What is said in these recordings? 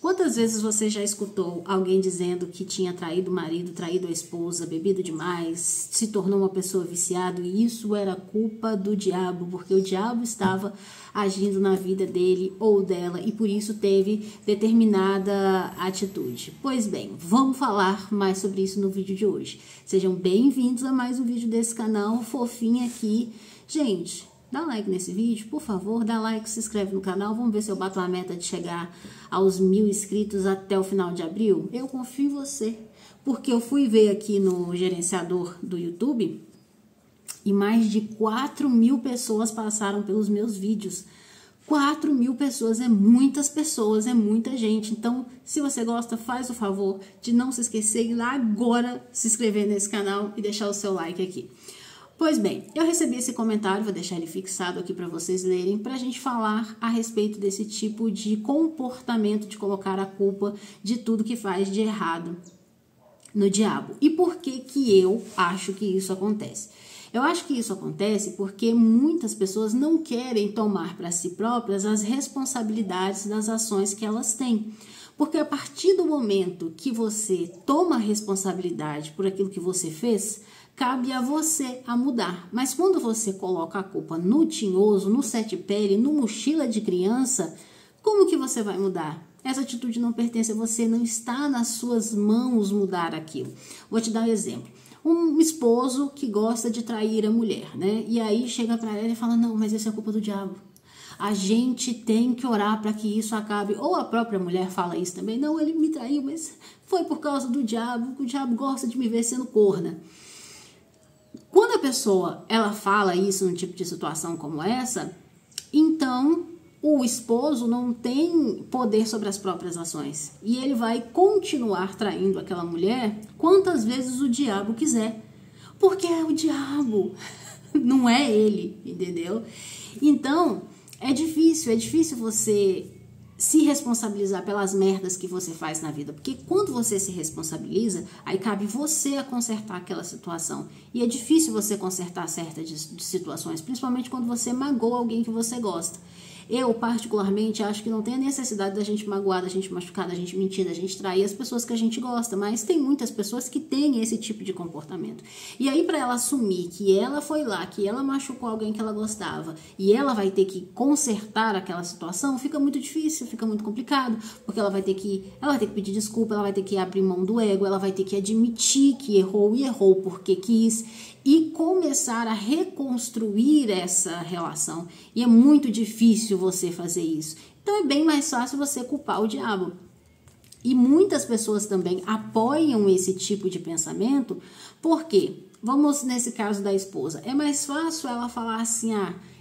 Quantas vezes você já escutou alguém dizendo que tinha traído o marido, traído a esposa, bebido demais, se tornou uma pessoa viciada e isso era culpa do diabo, porque o diabo estava agindo na vida dele ou dela e por isso teve determinada atitude? Pois bem, vamos falar mais sobre isso no vídeo de hoje. Sejam bem-vindos a mais um vídeo desse canal fofinho aqui. Gente, dá like nesse vídeo, por favor, dá like, se inscreve no canal, vamos ver se eu bato a meta de chegar aos 1000 inscritos até o final de abril. Eu confio em você, porque eu fui ver aqui no gerenciador do YouTube e mais de 4.000 pessoas passaram pelos meus vídeos. 4.000 pessoas, é muitas pessoas, é muita gente. Então, se você gosta, faz o favor de não se esquecer e ir lá agora se inscrever nesse canal e deixar o seu like aqui. Pois bem, eu recebi esse comentário, vou deixar ele fixado aqui para vocês lerem, para a gente falar a respeito desse tipo de comportamento de colocar a culpa de tudo que faz de errado no diabo. E por que que eu acho que isso acontece? Eu acho que isso acontece porque muitas pessoas não querem tomar para si próprias as responsabilidades das ações que elas têm. Porque a partir do momento que você toma responsabilidade por aquilo que você fez, cabe a você a mudar. Mas quando você coloca a culpa no tinhoso, no sete-pele, no mochila de criança, como que você vai mudar? Essa atitude não pertence a você, não está nas suas mãos mudar aquilo. Vou te dar um exemplo. Um esposo que gosta de trair a mulher, né? E aí chega para ela e fala, não, mas isso é culpa do diabo. A gente tem que orar para que isso acabe. Ou a própria mulher fala isso também. Não, ele me traiu, mas foi por causa do diabo. O diabo gosta de me ver sendo corna. Quando a pessoa ela fala isso num tipo de situação como essa, então o esposo não tem poder sobre as próprias ações. E ele vai continuar traindo aquela mulher quantas vezes o diabo quiser. Porque é o diabo, não é ele, entendeu? Então, é difícil você se responsabilizar pelas merdas que você faz na vida, porque quando você se responsabiliza, aí cabe você a consertar aquela situação, e é difícil você consertar certas situações, principalmente quando você magoa alguém que você gosta. Eu, particularmente, acho que não tem a necessidade da gente magoar, da gente machucar, da gente mentir, da gente trair as pessoas que a gente gosta, mas tem muitas pessoas que têm esse tipo de comportamento. E aí, para ela assumir que ela foi lá, que ela machucou alguém que ela gostava, e ela vai ter que consertar aquela situação, fica muito difícil, fica muito complicado, porque ela vai ter que pedir desculpa, ela vai ter que abrir mão do ego, ela vai ter que admitir que errou e errou porque quis, e começar a reconstruir essa relação. E é muito difícil você fazer isso. Então é bem mais fácil você culpar o diabo. E muitas pessoas também apoiam esse tipo de pensamento, porque, vamos nesse caso da esposa, é mais fácil ela falar assim,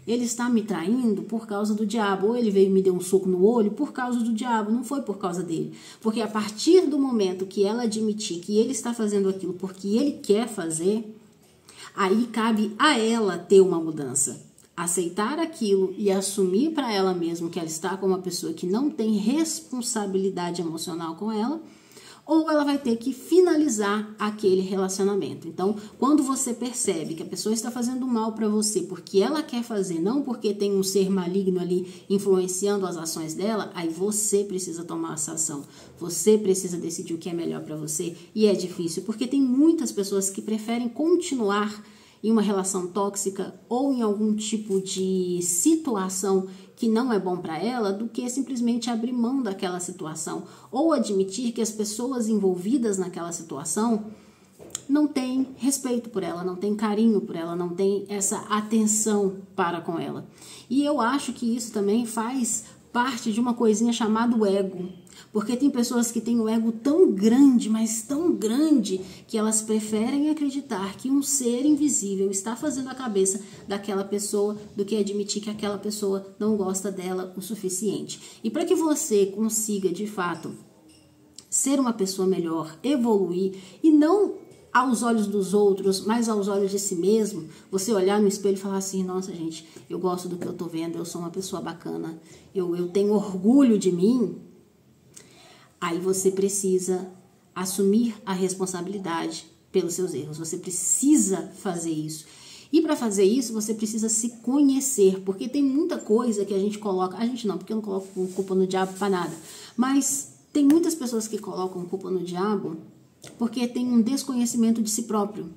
ele está me traindo por causa do diabo, ou ele veio e me deu um soco no olho por causa do diabo, não foi por causa dele. Porque a partir do momento que ela admitir que ele está fazendo aquilo porque ele quer fazer, aí cabe a ela ter uma mudança, aceitar aquilo e assumir para ela mesma que ela está com uma pessoa que não tem responsabilidade emocional com ela, ou ela vai ter que finalizar aquele relacionamento. Então, quando você percebe que a pessoa está fazendo mal para você porque ela quer fazer, não porque tem um ser maligno ali influenciando as ações dela, aí você precisa tomar essa ação. Você precisa decidir o que é melhor para você. E é difícil, porque tem muitas pessoas que preferem continuar em uma relação tóxica ou em algum tipo de situação que não é bom para ela, do que simplesmente abrir mão daquela situação ou admitir que as pessoas envolvidas naquela situação não têm respeito por ela, não têm carinho por ela, não têm essa atenção para com ela. E eu acho que isso também faz parte de uma coisinha chamada ego. Porque tem pessoas que têm o ego tão grande, mas tão grande, que elas preferem acreditar que um ser invisível está fazendo a cabeça daquela pessoa do que admitir que aquela pessoa não gosta dela o suficiente. E para que você consiga, de fato, ser uma pessoa melhor, evoluir, e não aos olhos dos outros, mas aos olhos de si mesmo, você olhar no espelho e falar assim, nossa gente, eu gosto do que eu tô vendo, eu sou uma pessoa bacana, eu tenho orgulho de mim. Aí você precisa assumir a responsabilidade pelos seus erros. Você precisa fazer isso. E para fazer isso, você precisa se conhecer, porque tem muita coisa que a gente coloca... A gente não, porque eu não coloco culpa no diabo para nada. Mas Tem muitas pessoas que colocam culpa no diabo porque tem um desconhecimento de si próprio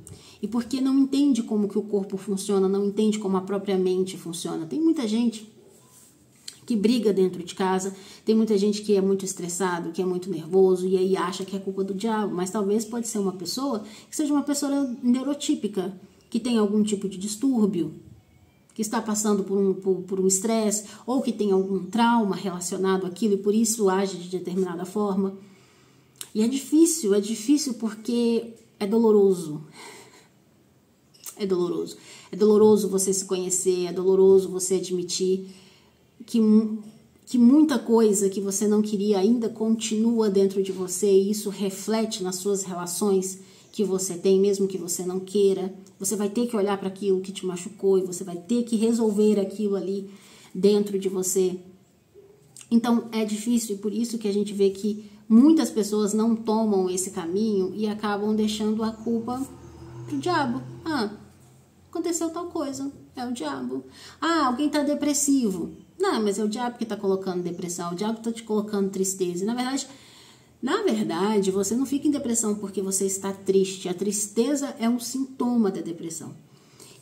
e porque não entende como que o corpo funciona, não entende como a própria mente funciona. Tem muita gente que briga dentro de casa, tem muita gente que é muito estressado, que é muito nervoso e aí acha que é culpa do diabo, mas talvez pode ser uma pessoa que seja uma pessoa neurotípica, que tem algum tipo de distúrbio, que está passando por um estresse ou que tem algum trauma relacionado àquilo e por isso age de determinada forma. E é difícil porque é doloroso. É doloroso. É doloroso você se conhecer, é doloroso você admitir que muita coisa que você não queria ainda continua dentro de você e isso reflete nas suas relações que você tem, mesmo que você não queira. Você vai ter que olhar para aquilo que te machucou e você vai ter que resolver aquilo ali dentro de você. Então é difícil e por isso que a gente vê que muitas pessoas não tomam esse caminho e acabam deixando a culpa pro diabo. Aconteceu tal coisa, é o diabo. Alguém tá depressivo. Não, mas é o diabo que tá colocando depressão, o diabo tá te colocando tristeza. E, na verdade, você não fica em depressão porque você está triste. A tristeza é um sintoma da depressão.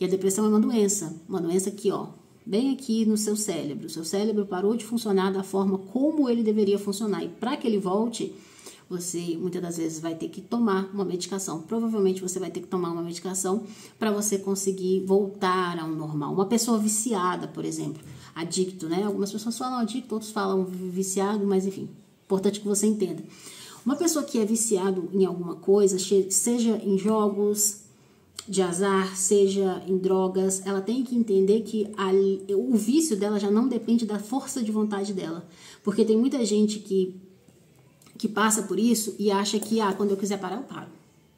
E a depressão é uma doença que, bem aqui no seu cérebro. O seu cérebro parou de funcionar da forma como ele deveria funcionar. E para que ele volte, você muitas das vezes vai ter que tomar uma medicação. Provavelmente você vai ter que tomar uma medicação para você conseguir voltar ao normal. Uma pessoa viciada, por exemplo, adicto, né? Algumas pessoas falam adicto, outros falam viciado, mas enfim, importante que você entenda. Uma pessoa que é viciado em alguma coisa, seja em jogos de azar, seja em drogas, ela tem que entender que o vício dela já não depende da força de vontade dela. Porque tem muita gente que passa por isso e acha que, quando eu quiser parar, eu paro.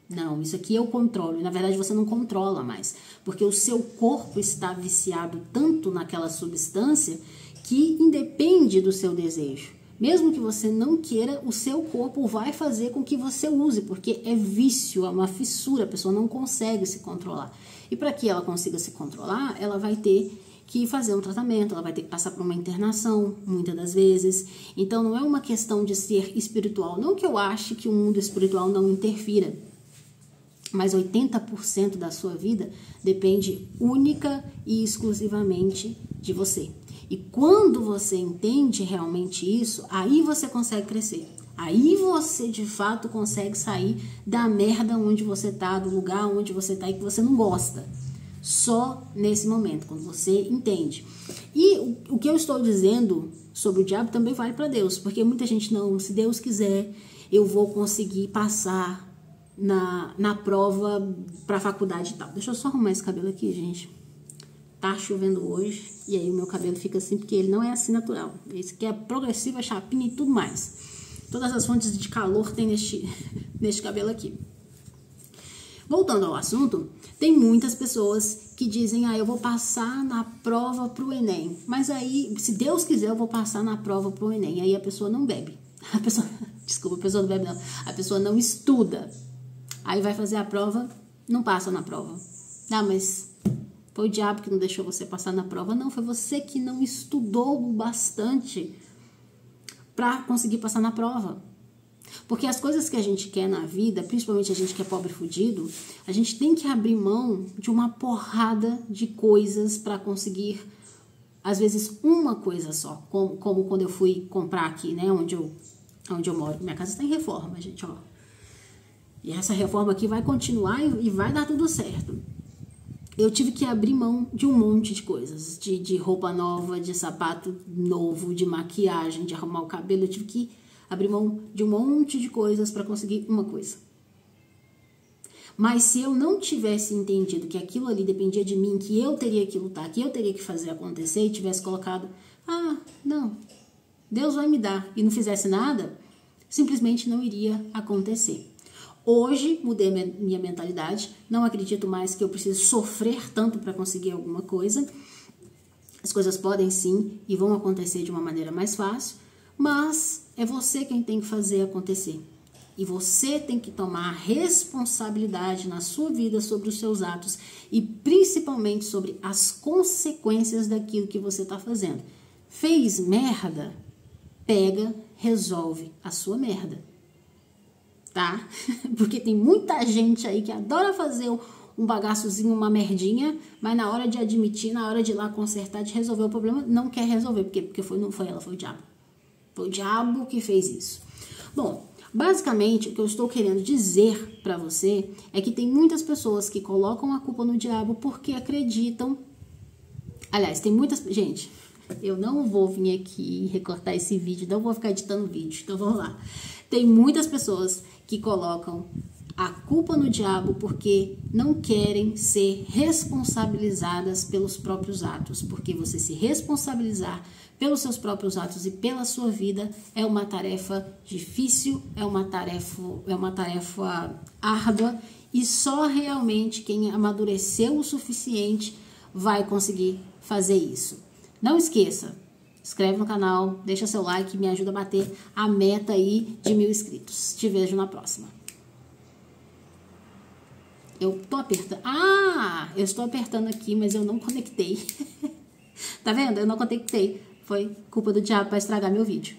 Não, isso aqui eu controlo. E, na verdade, você não controla mais. Porque o seu corpo está viciado tanto naquela substância que independe do seu desejo. Mesmo que você não queira, o seu corpo vai fazer com que você use, porque é vício, é uma fissura, a pessoa não consegue se controlar. E para que ela consiga se controlar, ela vai ter que fazer um tratamento, ela vai ter que passar por uma internação, muitas das vezes. Então, não é uma questão de ser espiritual. Não que eu ache que o mundo espiritual não interfira, mas 80% da sua vida depende única e exclusivamente de você. E quando você entende realmente isso, aí você consegue crescer. Aí você, de fato, consegue sair da merda onde você tá, do lugar onde você tá e que você não gosta. Só nesse momento, quando você entende. E o que eu estou dizendo sobre o diabo também vale para Deus, porque muita gente não, se Deus quiser, eu vou conseguir passar na prova para a faculdade e tal. Deixa eu só arrumar esse cabelo aqui, gente. Tá chovendo hoje e aí o meu cabelo fica assim porque ele não é assim natural. Esse aqui é progressiva, chapinha e tudo mais. Todas as fontes de calor tem neste cabelo aqui. Voltando ao assunto, tem muitas pessoas que dizem, eu vou passar na prova pro Enem. Mas aí, se Deus quiser, eu vou passar na prova pro Enem. Aí a pessoa não bebe. A pessoa não bebe não. A pessoa não estuda. Aí vai fazer a prova, não passa na prova. Mas foi o diabo que não deixou você passar na prova. Não, foi você que não estudou o bastante para conseguir passar na prova. Porque as coisas que a gente quer na vida, principalmente a gente que é pobre fudido, a gente tem que abrir mão de uma porrada de coisas para conseguir, às vezes, uma coisa só. Como quando eu fui comprar aqui, né, onde eu moro. Minha casa está em reforma, gente, E essa reforma aqui vai continuar e vai dar tudo certo. Eu tive que abrir mão de um monte de coisas, de roupa nova, de sapato novo, de maquiagem, de arrumar o cabelo. Eu tive que abrir mão de um monte de coisas para conseguir uma coisa. Mas se eu não tivesse entendido que aquilo ali dependia de mim, que eu teria que lutar, que eu teria que fazer acontecer, e tivesse colocado, não, Deus vai me dar, e não fizesse nada, simplesmente não iria acontecer. Hoje mudei minha mentalidade, não acredito mais que eu preciso sofrer tanto para conseguir alguma coisa. As coisas podem sim e vão acontecer de uma maneira mais fácil, mas é você quem tem que fazer acontecer. E você tem que tomar responsabilidade na sua vida sobre os seus atos e principalmente sobre as consequências daquilo que você está fazendo. Fez merda? Pega, resolve a sua merda, tá? Porque tem muita gente aí que adora fazer um bagaçozinho, uma merdinha, mas na hora de admitir, na hora de ir lá consertar, de resolver o problema, não quer resolver, porque não foi ela, foi o diabo. Foi o diabo que fez isso. Bom, basicamente, o que eu estou querendo dizer pra você é que tem muitas pessoas que colocam a culpa no diabo porque acreditam. Aliás, tem muitas... Gente, eu não vou vir aqui recortar esse vídeo, não vou ficar editando vídeo, então vamos lá. Tem muitas pessoas que colocam a culpa no diabo porque não querem ser responsabilizadas pelos próprios atos, porque você se responsabilizar pelos seus próprios atos e pela sua vida é uma tarefa difícil, é uma tarefa árdua, e só realmente quem amadureceu o suficiente vai conseguir fazer isso. Não esqueça, inscreve no canal, deixa seu like, me ajuda a bater a meta aí de 1000 inscritos. Te vejo na próxima. Eu tô apertando. Eu estou apertando aqui, mas eu não conectei. Tá vendo? Eu não conectei. Foi culpa do diabo para estragar meu vídeo.